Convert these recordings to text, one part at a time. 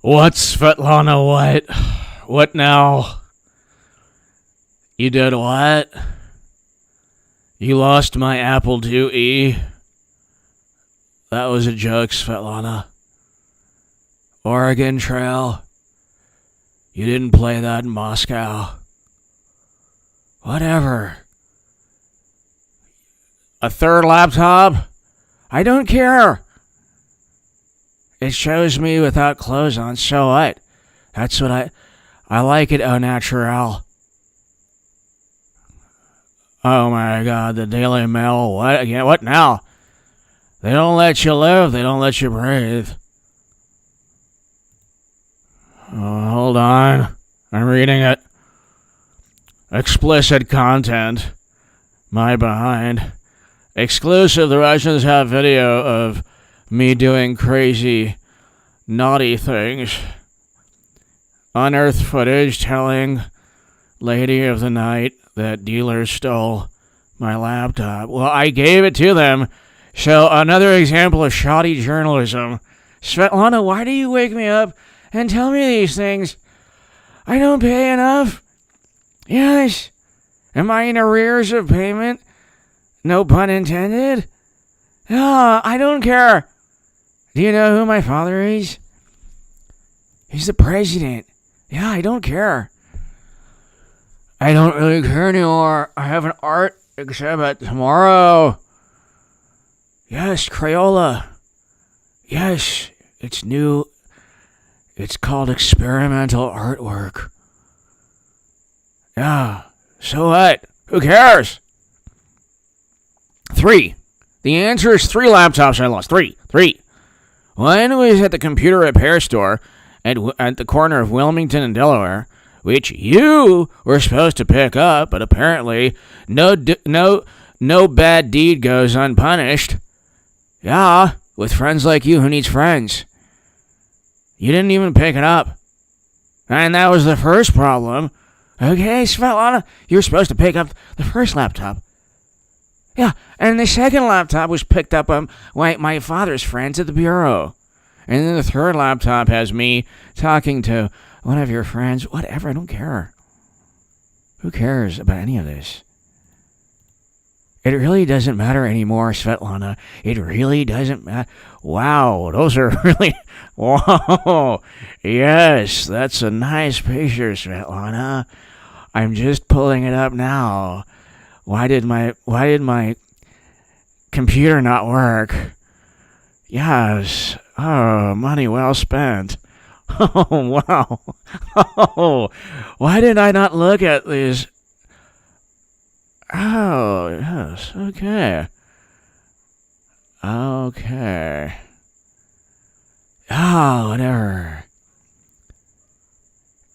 What, Svetlana, what? What now? You did what? You lost my Apple IIe? That was a joke, Svetlana. Oregon Trail? You didn't play that in Moscow. Whatever. A third laptop? I don't care. It shows me without clothes on, so what? That's what I like it au naturel. Oh my God, the Daily Mail, what again? What now? They don't let you live, they don't let you breathe. Oh, hold on, I'm reading it. Explicit content. My behind. Exclusive, the Russians have video of me doing crazy, naughty things. Unearthed footage telling Lady of the Night that dealers stole my laptop. Well, I gave it to them. So another example of shoddy journalism. Svetlana, why do you wake me up and tell me these things? I don't pay enough. Yes. Am I in arrears of payment? No pun intended. I don't care. Do you know who my father is? He's the president. Yeah, I don't care. I don't really care anymore. I have an art exhibit tomorrow. Yes, Crayola. Yes, it's new. It's called experimental artwork. Yeah, so what? Who cares? 3. The answer is 3 laptops I lost. 3. One was at the computer repair store at the corner of Wilmington and Delaware, which you were supposed to pick up, but apparently no bad deed goes unpunished. Yeah, with friends like you, who needs friends? You didn't even pick it up. And that was the first problem. Okay, Svetlana, you were supposed to pick up the first laptop. Yeah, and the second laptop was picked up by my father's friends at the bureau. And then the third laptop has me talking to one of your friends. Whatever, I don't care. Who cares about any of this? It really doesn't matter anymore, Svetlana. It really doesn't matter. Wow, those are really... Whoa. Yes, that's a nice picture, Svetlana. I'm just pulling it up now. Why did my computer not work? Yes. Oh, money well spent. Oh, wow. Oh, why did I not look at these? Oh, yes. Okay. Oh, whatever.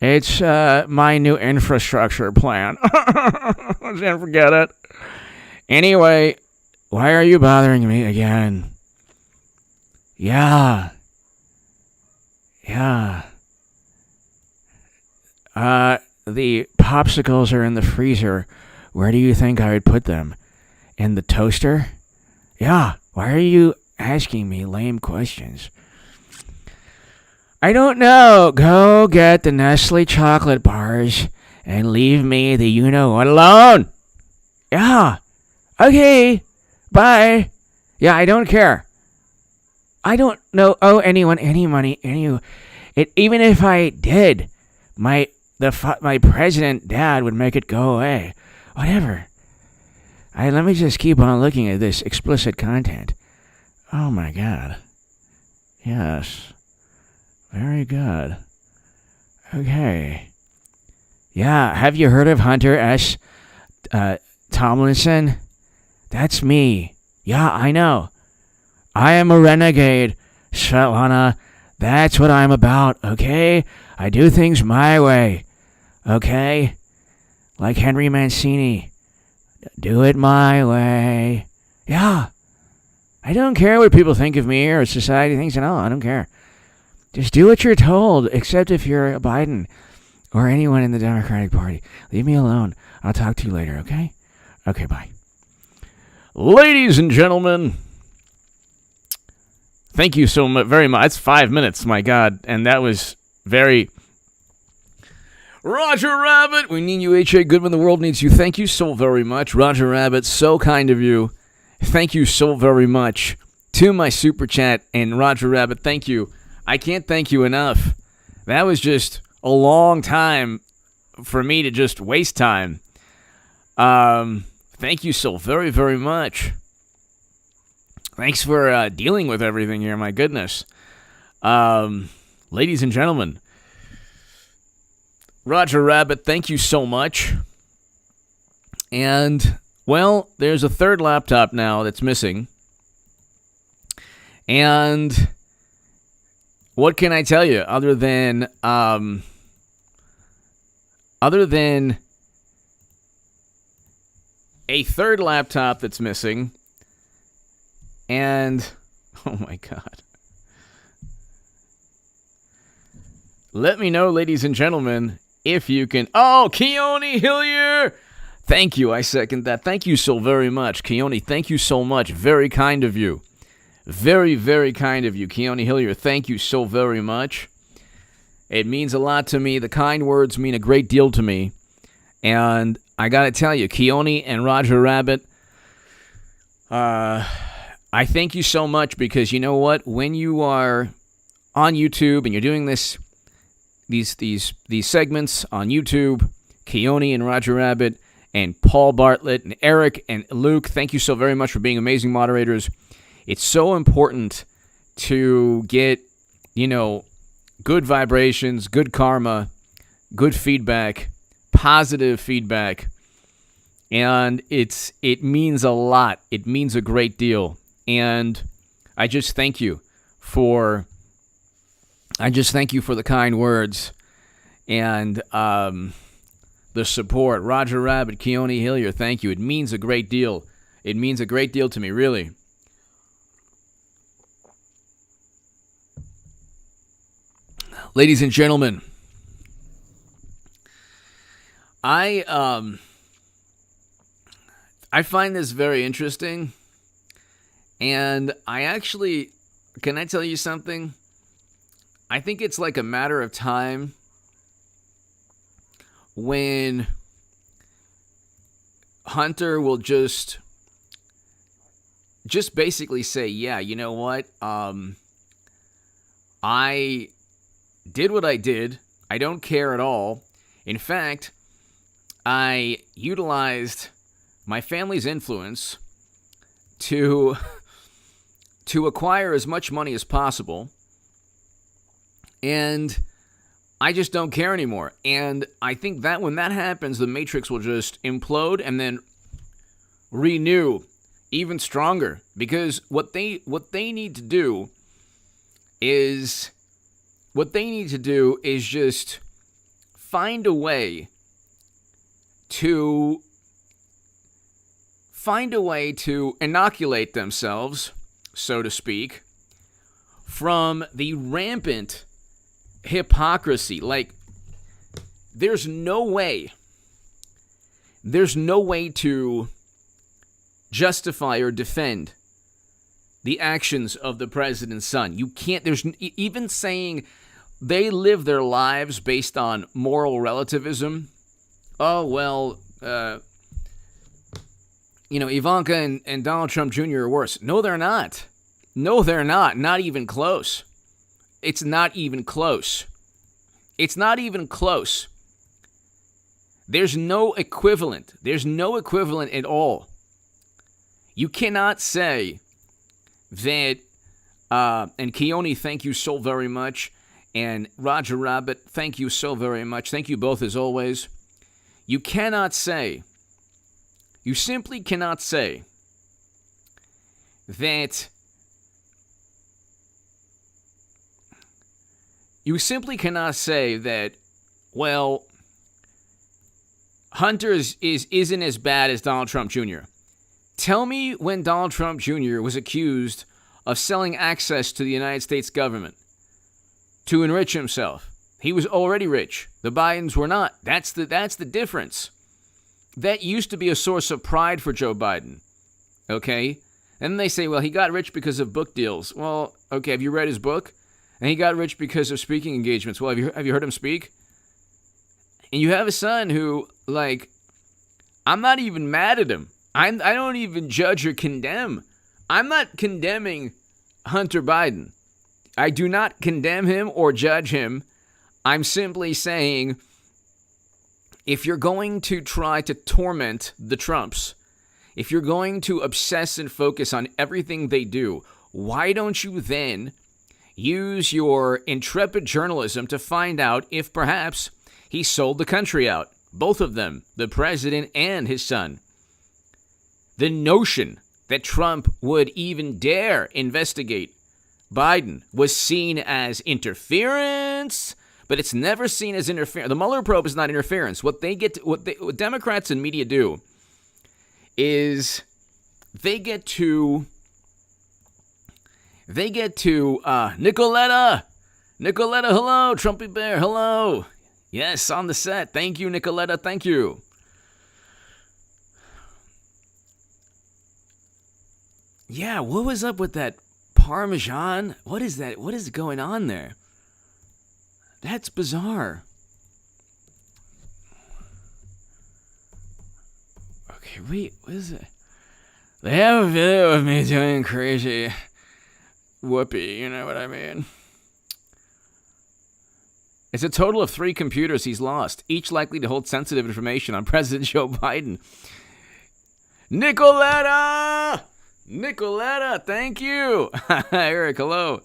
It's my new infrastructure plan. Don't forget it. Anyway, why are you bothering me again? Yeah. The popsicles are in the freezer. Where do you think I would put them? In the toaster? Yeah. Why are you asking me lame questions? I don't know. Go get the Nestle chocolate bars and leave me the you-know-what alone. Yeah. Okay. Bye. Yeah, I don't care. I don't owe anyone any money. Even if I did, my president dad would make it go away. Whatever. Let me just keep on looking at this explicit content. Oh my God. Yes. Very good. Okay. Yeah, have you heard of Hunter S. Tomlinson? That's me. Yeah, I know. I am a renegade, Svetlana. That's what I'm about, okay? I do things my way, okay? Like Henry Mancini. Do it my way. Yeah. I don't care what people think of me or society thinks at all. I don't care. Just do what you're told, except if you're a Biden or anyone in the Democratic Party. Leave me alone. I'll talk to you later, okay? Okay, bye. Ladies and gentlemen, thank you so very much. It's 5 minutes, my God. And that was Very. Roger Rabbit, we need you, H.A. Goodman. The world needs you. Thank you so very much. Roger Rabbit, so kind of you. Thank you so very much to my super chat. And Roger Rabbit, thank you. I can't thank you enough. That was just a long time for me to just waste time. Thank you so very, very much. Thanks for dealing with everything here, my goodness. Ladies and gentlemen, Roger Rabbit, thank you so much. And, well, there's a third laptop now that's missing. And what can I tell you other than a third laptop that's missing? And, oh my God. Let me know, ladies and gentlemen, if you can. Oh, Keone Hillier! Thank you, I second that. Thank you so very much. Keone, thank you so much. Very kind of you. Very, very kind of you. Keone Hillier, thank you so very much. It means a lot to me. The kind words mean a great deal to me. And I gotta tell you, Keone and Roger Rabbit, I thank you so much because you know what? When you are on YouTube and you're doing these segments on YouTube, Keone and Roger Rabbit and Paul Bartlett and Eric and Luke, thank you so very much for being amazing moderators. It's so important to get, good vibrations, good karma, good feedback, positive feedback, and it means a lot. It means a great deal, and I just thank you for the kind words and the support. Roger Rabbit, Keone Hillier, thank you. It means a great deal. It means a great deal to me, really. Ladies and gentlemen, I find this very interesting, and can I tell you something? I think it's like a matter of time when Hunter will just basically say, yeah, you know what? I did what I did. I don't care at all. In fact, I utilized my family's influence to acquire as much money as possible. And I just don't care anymore. And I think that when that happens, the Matrix will just implode and then renew even stronger. Because what they need to do is just find a way to inoculate themselves, so to speak, from the rampant hypocrisy. Like, there's no way to justify or defend the actions of the president's son. You can't. There's even saying they live their lives based on moral relativism. Oh, well, Ivanka and Donald Trump Jr. are worse. No, they're not. No, they're not. Not even close. It's not even close. It's not even close. There's no equivalent. There's no equivalent at all. You cannot say that, and Keone, thank you so very much, and Roger Rabbit, thank you so very much. Thank you both as always. You simply cannot say that well, Hunter isn't as bad as Donald Trump Jr. Tell me when Donald Trump Jr. was accused of selling access to the United States government to enrich himself. He was already rich. The Bidens were not. That's the difference. That used to be a source of pride for Joe Biden. Okay? And then they say, well, he got rich because of book deals. Well, okay, have you read his book? And he got rich because of speaking engagements. Well, have you heard him speak? And you have a son who, like, I'm not even mad at him. I don't even judge or condemn. I'm not condemning Hunter Biden. I do not condemn him or judge him. I'm simply saying, if you're going to try to torment the Trumps, if you're going to obsess and focus on everything they do, why don't you then use your intrepid journalism to find out if perhaps he sold the country out? Both of them, the president and his son. The notion that Trump would even dare investigate Biden was seen as interference, but it's never seen as interference. The Mueller probe is not interference. What Democrats and media do is they get to Nicoletta, hello, Trumpy Bear, hello. Yes, on the set. Thank you, Nicoletta, thank you. Yeah, what was up with that Parmesan? What is that? What is going on there? That's bizarre. Okay, wait, what is it? They have a video of me doing crazy whoopee, you know what I mean? It's a total of 3 computers he's lost, each likely to hold sensitive information on President Joe Biden. Nicoletta, thank you. Eric, hello.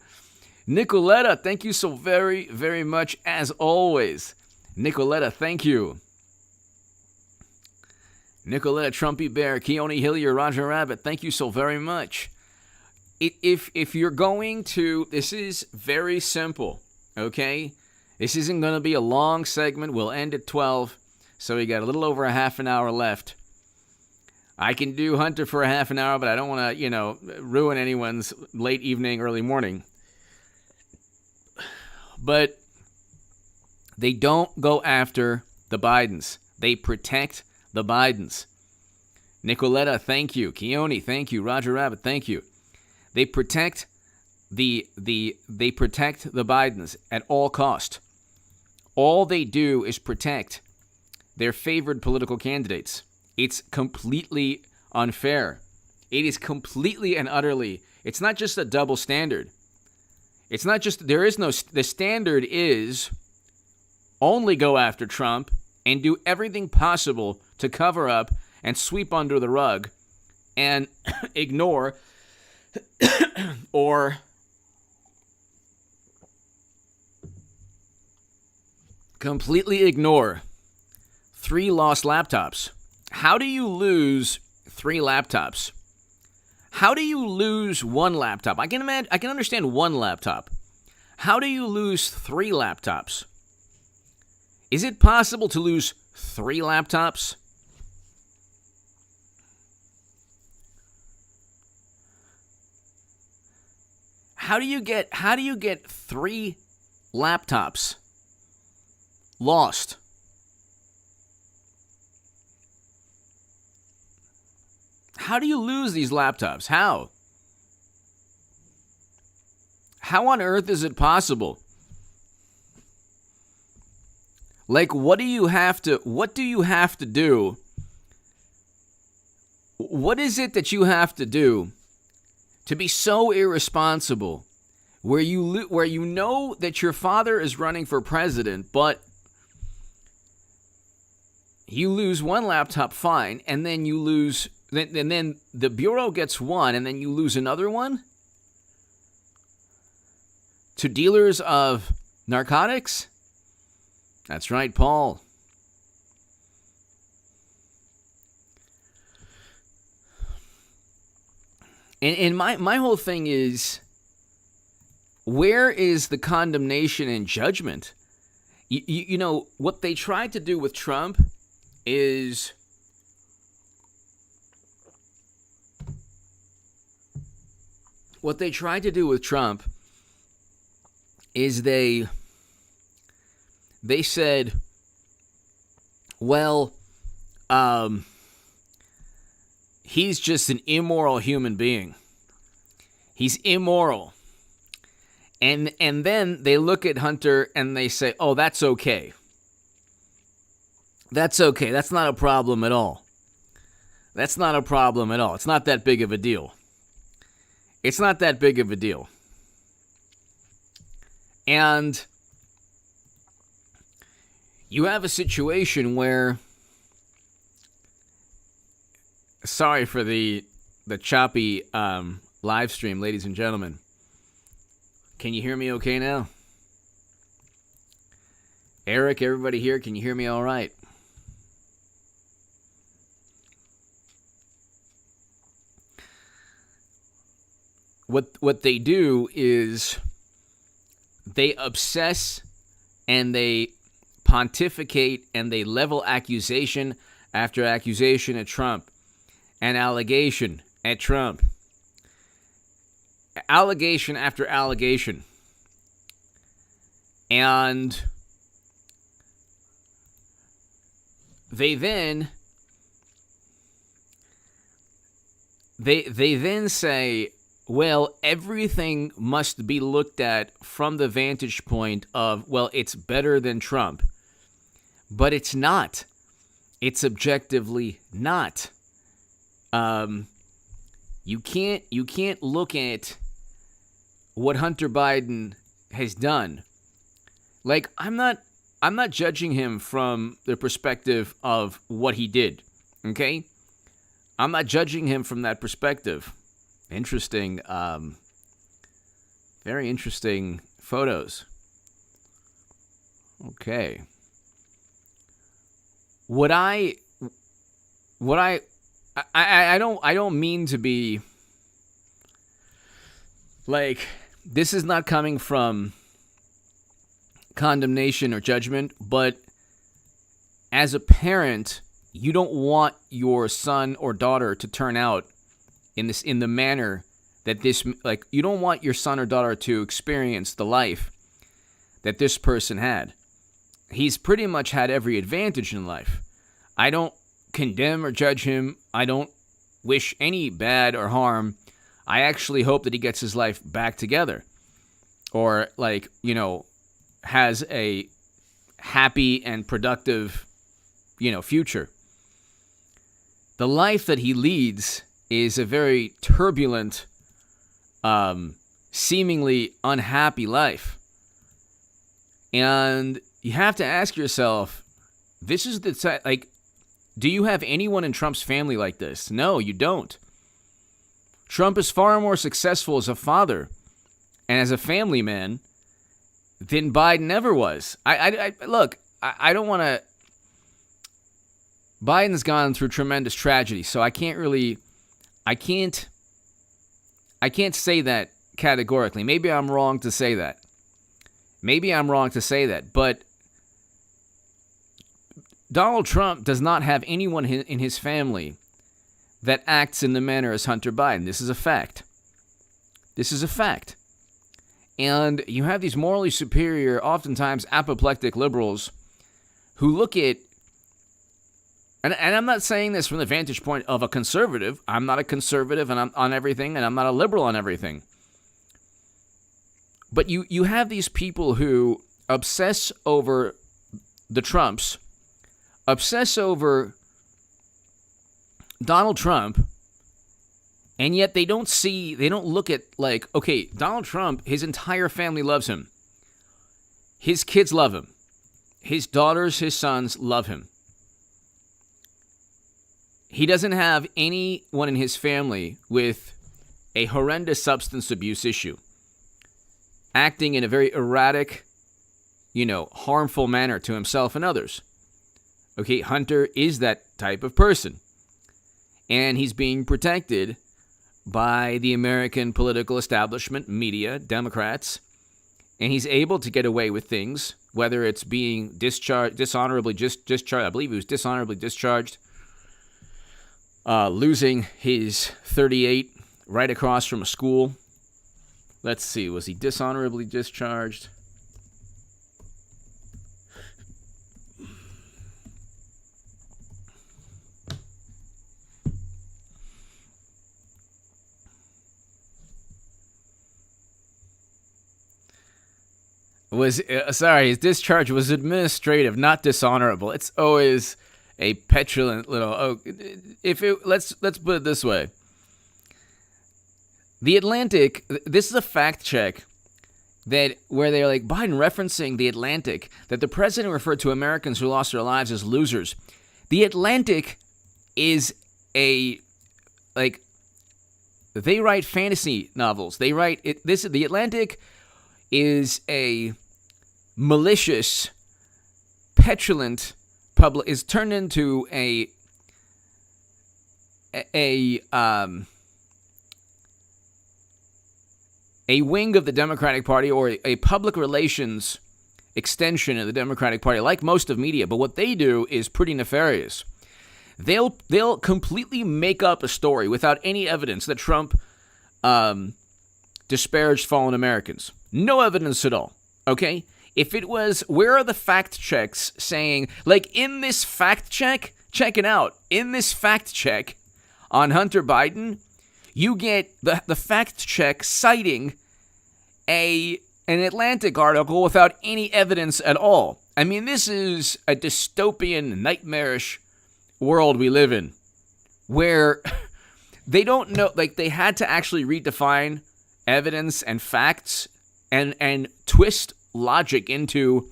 Nicoletta, thank you so very, very much, as always. Nicoletta, thank you. Nicoletta, Trumpy Bear, Keone Hillier, Roger Rabbit, thank you so very much. If you're going to, this is very simple, okay? This isn't going to be a long segment. We'll end at 12, so we got a little over a half an hour left. I can do Hunter for a half an hour, but I don't want to, ruin anyone's late evening, early morning. But they don't go after the Bidens. They protect the Bidens. Nicoletta, thank you. Keone, thank you. Roger Rabbit, thank you. They protect they protect the Bidens at all cost. All they do is protect their favored political candidates. It's completely unfair. It is completely and utterly. It's not just a double standard. It's not just, the standard is only go after Trump and do everything possible to cover up and sweep under the rug and ignore or completely ignore 3 lost laptops. How do you lose 3 laptops? How do you lose 1 laptop? I can understand 1 laptop. How do you lose 3 laptops? Is it possible to lose 3 laptops? How do you get 3 laptops lost? How do you lose these laptops? How? How on earth is it possible? Like, what do you have to do? What is it that you have to do to be so irresponsible where you know that your father is running for president, but you lose 1 laptop, fine, and then you lose, and then the Bureau gets 1, and then you lose another one to dealers of narcotics? That's right, Paul. And my whole thing is, where is the condemnation and judgment? You know, what they tried to do with Trump is they said, well, he's just an immoral human being. He's immoral. And then they look at Hunter and they say, "Oh, that's okay. That's okay. That's not a problem at all. That's not a problem at all. It's not that big of a deal. It's not that big of a deal." And you have a situation where, sorry for the choppy live stream, ladies and gentlemen. Can you hear me okay now? Eric, everybody here, can you hear me all right? What they do is they obsess and they pontificate and they level accusation after accusation at Trump and allegation at Trump. Allegation after allegation. And they then say, well, everything must be looked at from the vantage point of, well, it's better than Trump. But it's not. It's objectively not. You can't look at what Hunter Biden has done. Like, I'm not judging him from the perspective of what he did. Okay? I'm not judging him from that perspective. Interesting, very interesting photos. Okay. I don't mean to be like, this is not coming from condemnation or judgment, but as a parent, you don't want your son or daughter to turn out in the manner that this, like, you don't want your son or daughter to experience the life that this person had. He's pretty much had every advantage in life. I don't condemn or judge him. I don't wish any bad or harm. I actually hope that he gets his life back together, or, like, has a happy and productive, future. The life that he leads is a very turbulent, seemingly unhappy life. And you have to ask yourself, this is the like, do you have anyone in Trump's family like this? No, you don't. Trump is far more successful as a father and as a family man than Biden ever was. I don't want to. Biden's gone through tremendous tragedy, so I can't say that categorically. Maybe I'm wrong to say that. But Donald Trump does not have anyone in his family that acts in the manner as Hunter Biden. This is a fact. And you have these morally superior, oftentimes apoplectic liberals who look at, and I'm not saying this from the vantage point of a conservative. I'm not a conservative and I'm on everything, and I'm not a liberal on everything. But you have these people who obsess over the Trumps, obsess over Donald Trump, and yet they don't look at, like, okay, Donald Trump, his entire family loves him. His kids love him. His daughters, his sons love him. He doesn't have anyone in his family with a horrendous substance abuse issue, acting in a very erratic, harmful manner to himself and others. Okay, Hunter is that type of person. And he's being protected by the American political establishment, media, Democrats. And he's able to get away with things, whether it's being dishonorably discharged. I believe he was dishonorably discharged. Losing his 38 right across from a school. Let's see, was he dishonorably discharged? his discharge was administrative, not dishonorable. It's always a petulant little. Let's put it this way. The Atlantic. This is a fact check where they're like Biden referencing the Atlantic that the president referred to Americans who lost their lives as losers. The Atlantic is they write fantasy novels. They write it. The Atlantic is a malicious, petulant is turned into a wing of the Democratic Party, or a public relations extension of the Democratic Party, like most of media. But what they do is pretty nefarious. They'll completely make up a story without any evidence that Trump disparaged fallen Americans. No evidence at all. Okay? If it was, where are the fact checks saying, like in this fact check, check it out. In this fact check on Hunter Biden, you get the fact check citing an Atlantic article without any evidence at all. I mean, this is a dystopian, nightmarish world we live in, where they don't know, like they had to actually redefine evidence and facts and twist logic into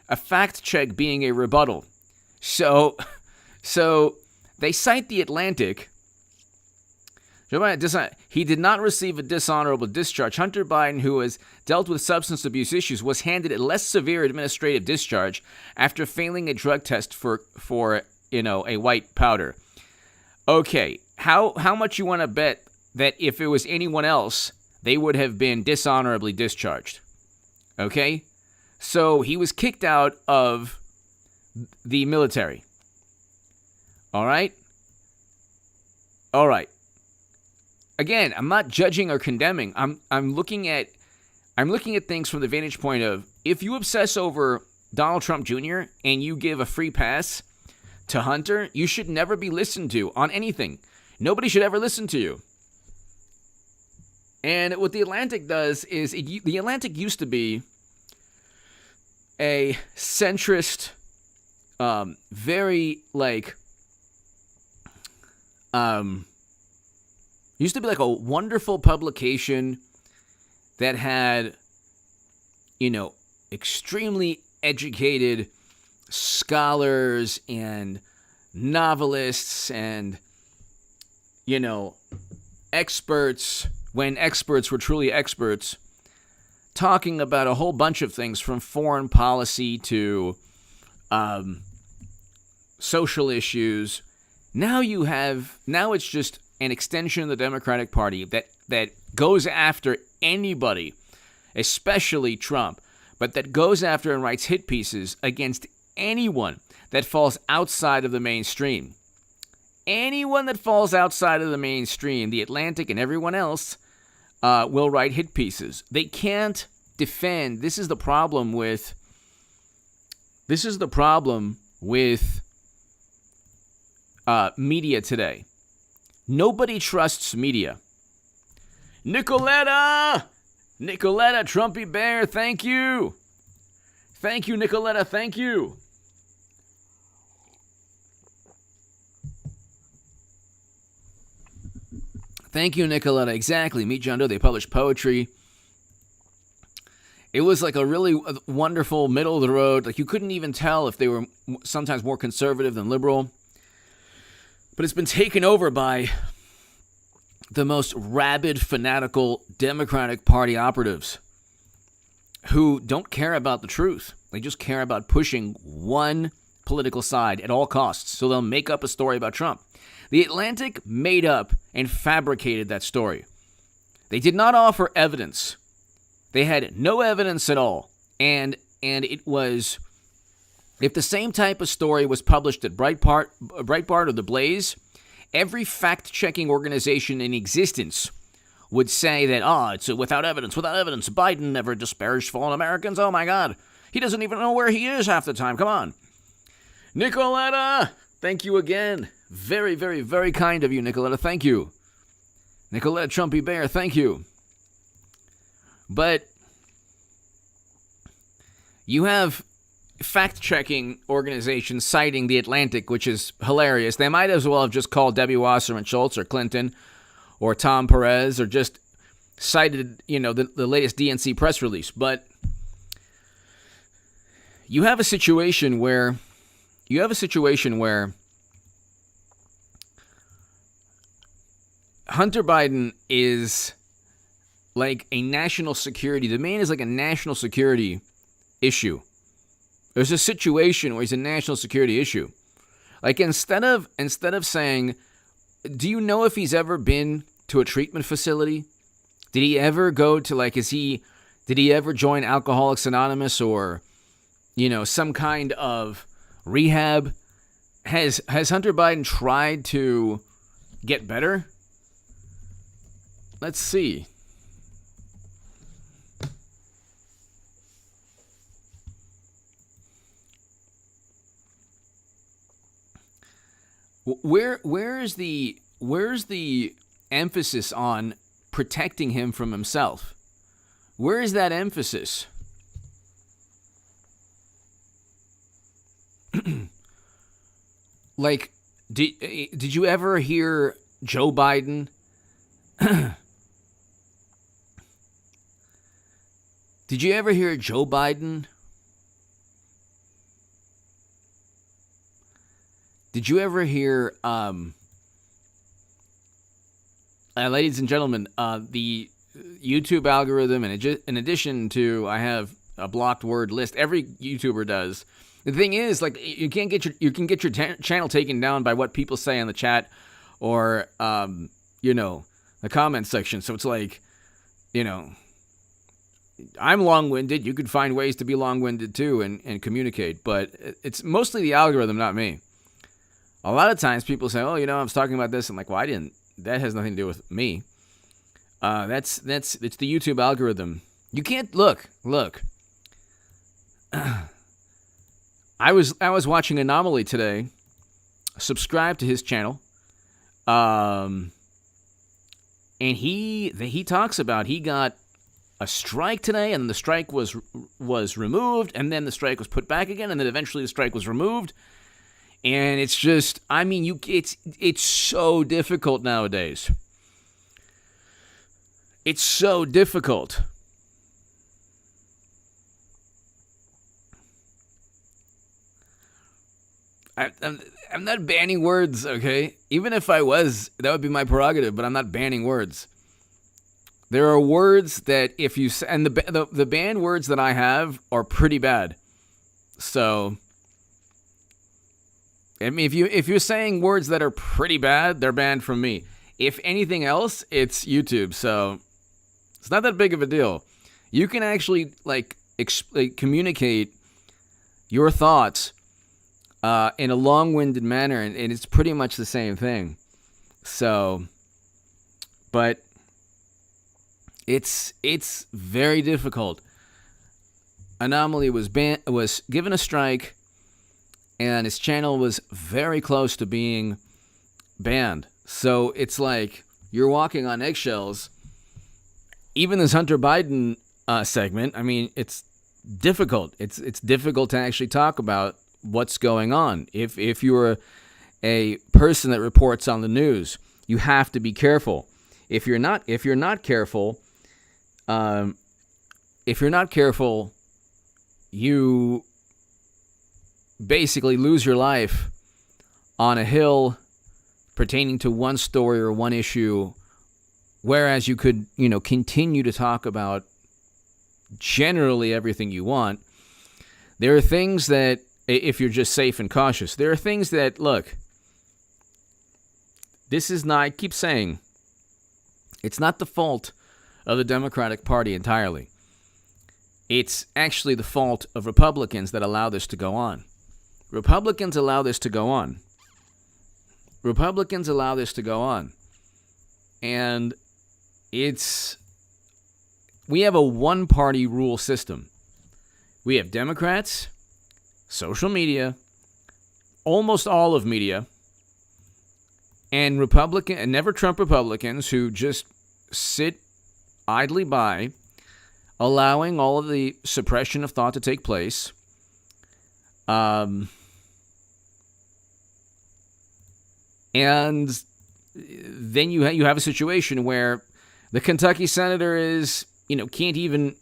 a fact check being a rebuttal. So they cite the Atlantic. He did not receive a dishonorable discharge. Hunter Biden, who has dealt with substance abuse issues, was handed a less severe administrative discharge after failing a drug test for a white powder. Okay, how much you want to bet that if it was anyone else, they would have been dishonorably discharged? Okay? So he was kicked out of the military. All right? All right. Again, I'm not judging or condemning. I'm looking at things from the vantage point of, if you obsess over Donald Trump Jr. and you give a free pass to Hunter, you should never be listened to on anything. Nobody should ever listen to you. And what the Atlantic does is, the Atlantic used to be a centrist, used to be like a wonderful publication that had, extremely educated scholars and novelists and, experts, when experts were truly experts, talking about a whole bunch of things from foreign policy to social issues. Now it's just an extension of the Democratic Party that goes after anybody, especially Trump, but that goes after and writes hit pieces against anyone that falls outside of the mainstream. Anyone that falls outside of the mainstream, the Atlantic and everyone else, will write hit pieces. They can't defend. This is the problem with media today. Nobody trusts media. Nicoletta, Trumpy Bear, thank you. Thank you, Nicoletta, thank you. Thank you, Nicoletta. Exactly. Meet John Doe. They publish poetry. It was like a really wonderful middle of the road. Like you couldn't even tell if they were sometimes more conservative than liberal. But it's been taken over by the most rabid, fanatical Democratic Party operatives who don't care about the truth. They just care about pushing one political side at all costs. So they'll make up a story about Trump. The Atlantic made up and fabricated that story. They did not offer evidence. They had no evidence at all. And it was, if the same type of story was published at Breitbart or The Blaze, every fact-checking organization in existence would say that, it's without evidence. Biden never disparaged fallen Americans. Oh my God. He doesn't even know where he is half the time. Come on. Nicoletta, thank you again. Very, very, very kind of you, Nicoletta. Thank you. Nicoletta Trumpy Bear, thank you. But You have fact-checking organizations citing The Atlantic, which is hilarious. They might as well have just called Debbie Wasserman Schultz or Clinton or Tom Perez or just cited, the latest DNC press release. But you have a situation where Hunter Biden is like a national security. The man is like a national security issue. There's a situation where he's a national security issue. Like instead of saying, do you know if he's ever been to a treatment facility? Did he ever go to did he ever join Alcoholics Anonymous or, some kind of rehab? Has Hunter Biden tried to get better? Let's see. Where's the emphasis on protecting him from himself? Where is that emphasis? Like, did you ever hear Joe Biden? Did you ever hear Joe Biden? Did you ever hear, ladies and gentlemen, the YouTube algorithm, and in addition to, I have a blocked word list. Every YouTuber does. The thing is, you can get your channel taken down by what people say in the chat or, the comment section. So it's like, I'm long-winded. You could find ways to be long-winded too and communicate, but it's mostly the algorithm, not me. A lot of times people say, I was talking about this. I'm like, well, that has nothing to do with me. It's the YouTube algorithm. You can't look. I was watching Anomaly today. Subscribe to his channel. And he talks about he got a strike today, and the strike was removed, and then the strike was put back again, and then eventually the strike was removed. And it's just, it's so difficult nowadays. It's so difficult. I'm not banning words, okay? Even if I was, that would be my prerogative, but I'm not banning words. There are words that if you, and the banned words that I have are pretty bad. So, if you're saying words that are pretty bad, they're banned from me. If anything else, it's YouTube. So it's not that big of a deal. You can actually communicate your thoughts in a long-winded manner, and it's pretty much the same thing. So, but it's very difficult. Anomaly was given a strike, and his channel was very close to being banned. So it's like you're walking on eggshells. Even this Hunter Biden segment, it's difficult. It's difficult to actually talk about what's going on. If you're a person that reports on the news, you have to be careful. If you're not careful, you basically lose your life on a hill pertaining to one story or one issue, whereas you could, continue to talk about generally everything you want. There are things that, if you're just safe and cautious, there are things that, look, this is not, I keep saying, it's not the fault of the Democratic Party entirely. It's actually the fault of Republicans that allow this to go on. Republicans allow this to go on. And we have a one-party rule system. We have Democrats, social media, almost all of media, and never Trump Republicans who just sit idly by, allowing all of the suppression of thought to take place. And then you have a situation where the Kentucky senator can't even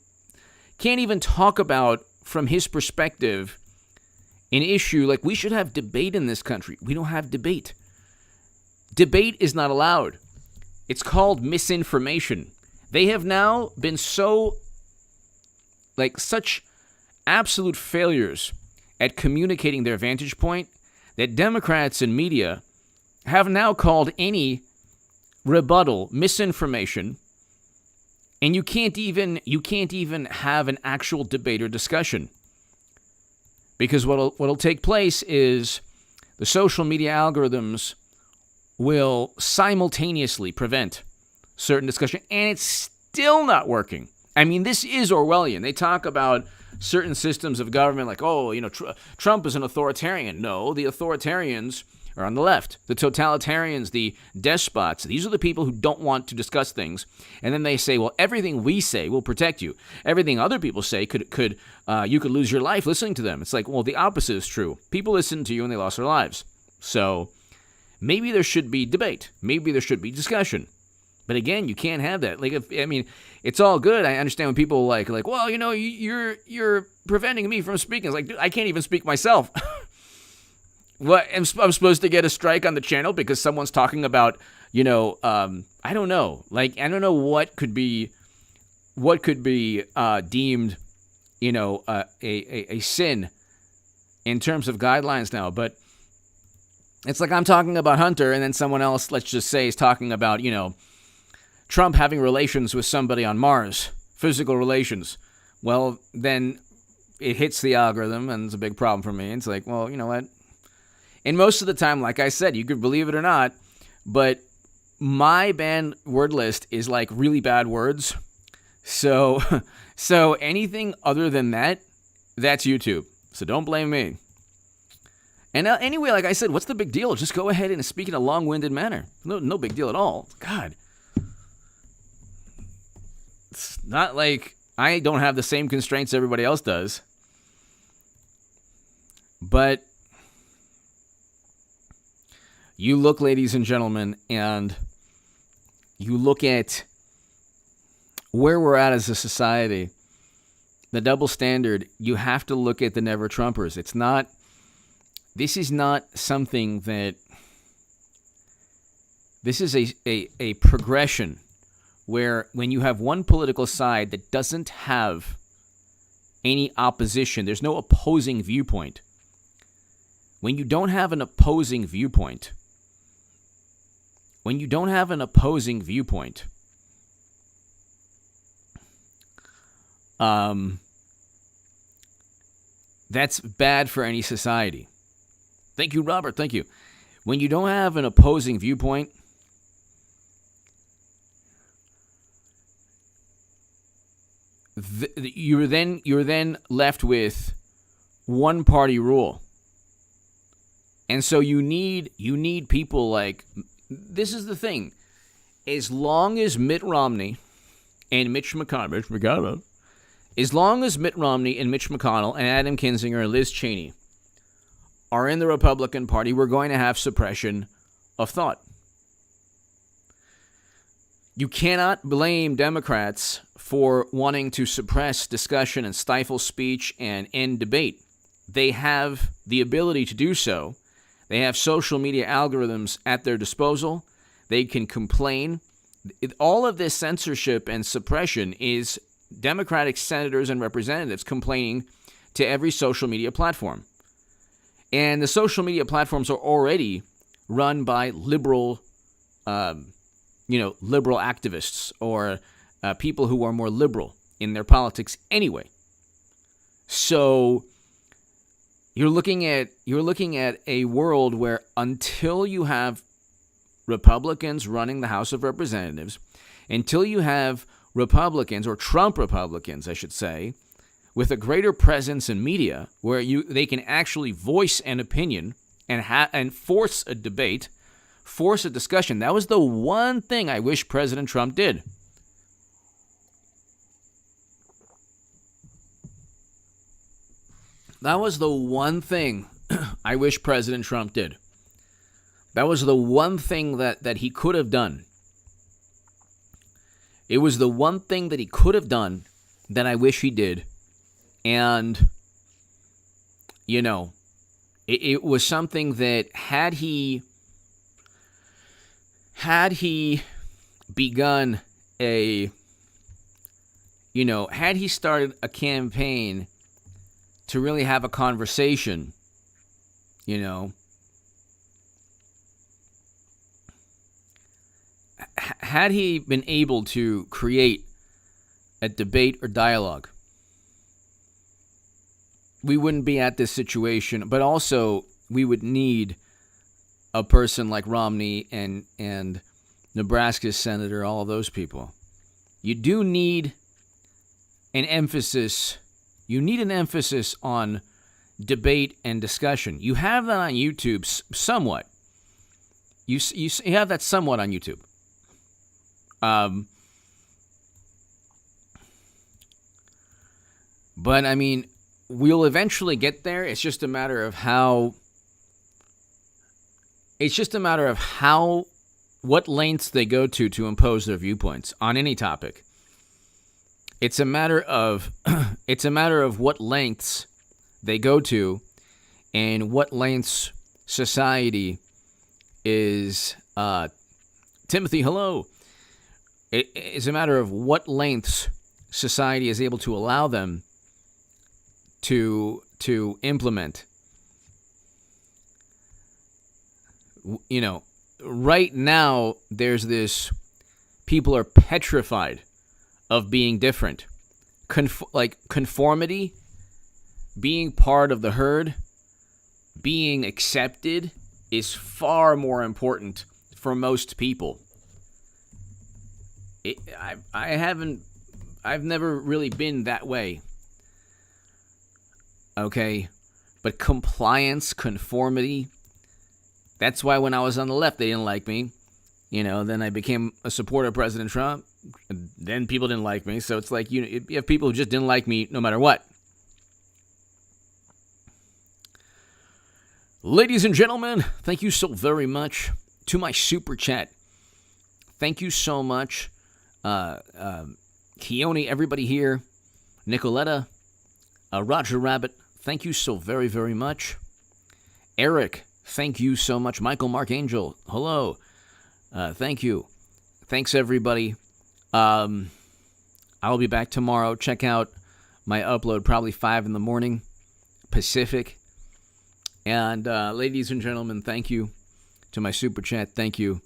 talk about, from his perspective, an issue. Like, we should have debate in this country. We don't have debate. Debate is not allowed. It's called misinformation. They have now been such absolute failures at communicating their vantage point that Democrats and media have now called any rebuttal misinformation, and you can't even have an actual debate or discussion, because what'll take place is the social media algorithms will simultaneously prevent certain discussion, and it's still not working. I mean, this is Orwellian. They talk about certain systems of government like, Trump is an authoritarian. No, the authoritarians are on the left. The totalitarians, the despots, these are the people who don't want to discuss things. And then they say, well, everything we say will protect you. Everything other people say you could lose your life listening to them. It's like, well, the opposite is true. People listened to you and they lost their lives. So maybe there should be debate. Maybe there should be discussion. But again, you can't have that. It's all good. I understand when people like, well, you're preventing me from speaking. It's like, dude, I can't even speak myself. What, I'm supposed to get a strike on the channel because someone's talking about, I don't know. I don't know what could be deemed, a sin in terms of guidelines now. But it's like I'm talking about Hunter, and then someone else, let's just say, is talking about, Trump having relations with somebody on Mars, physical relations. Well, then it hits the algorithm, and it's a big problem for me. It's like, well, you know what? And most of the time, like I said, you could believe it or not, but my banned word list is like really bad words. So anything other than that, that's YouTube. So don't blame me. And anyway, like I said, what's the big deal? Just go ahead and speak in a long-winded manner. No big deal at all. God. It's not like I don't have the same constraints everybody else does. But you look, ladies and gentlemen, and you look at where we're at as a society, the double standard, you have to look at the Never Trumpers. This is not something that, this is a progression where when you have one political side that doesn't have any opposition, there's no opposing viewpoint. When you don't have an opposing viewpoint, that's bad for any society. Thank you, Robert. Thank you. When you don't have an opposing viewpoint, you're then left with one party rule. And so you need people like, this is the thing. As long as Mitt Romney and Mitch McConnell, as long as Mitt Romney and Mitch McConnell and Adam Kinzinger and Liz Cheney are in the Republican Party, we're going to have suppression of thought. You cannot blame Democrats for wanting to suppress discussion and stifle speech and end debate. They have the ability to do so. They have social media algorithms at their disposal. They can complain. All of this censorship and suppression is Democratic senators and representatives complaining to every social media platform. And the social media platforms are already run by liberal activists or people who are more liberal in their politics anyway. So you're looking at a world where until you have Republicans running the House of Representatives, until you have Republicans, or Trump Republicans, I should say, with a greater presence in media where they can actually voice an opinion and force a debate, force a discussion. That was the one thing I wish President Trump did. That was the one thing I wish President Trump did. That was the one thing that he could have done. It was the one thing that he could have done that I wish he did. And, it was something that had he begun had he started a campaign to really have a conversation, had he been able to create a debate or dialogue, we wouldn't be at this situation. But also, we would need a person like Romney and Nebraska's senator, all of those people. You do need an emphasis. You need an emphasis on debate and discussion. You have that on YouTube somewhat. You have that somewhat on YouTube. But I mean, we'll eventually get there. It's just a matter of what lengths they go to impose their viewpoints on any topic. It's a matter of what lengths they go to and what lengths society is. Timothy, hello. It's a matter of what lengths society is able to allow them to implement. Right now, there's this, people are petrified of being different. Conformity, being part of the herd, being accepted is far more important for most people. I've never really been that way. Okay? But compliance, conformity, that's why when I was on the left, they didn't like me. Then I became a supporter of President Trump. Then people didn't like me. So it's like, you have people who just didn't like me no matter what. Ladies and gentlemen, thank you so very much to my super chat. Thank you so much. Keone, everybody here. Nicoletta, Roger Rabbit, thank you so very, very much. Eric, thank you so much. Michael Mark Angel, hello. Thank you. Thanks, everybody. I'll be back tomorrow. Check out my upload, probably 5 in the morning, Pacific. And ladies and gentlemen, thank you to my super chat. Thank you.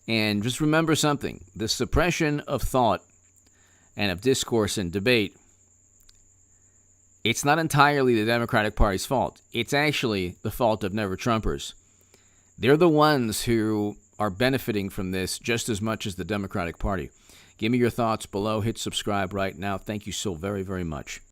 And just remember something. The suppression of thought and of discourse and debate, it's not entirely the Democratic Party's fault. It's actually the fault of Never-Trumpers. They're the ones who are benefiting from this just as much as the Democratic Party. Give me your thoughts below. Hit subscribe right now. Thank you so very, very much.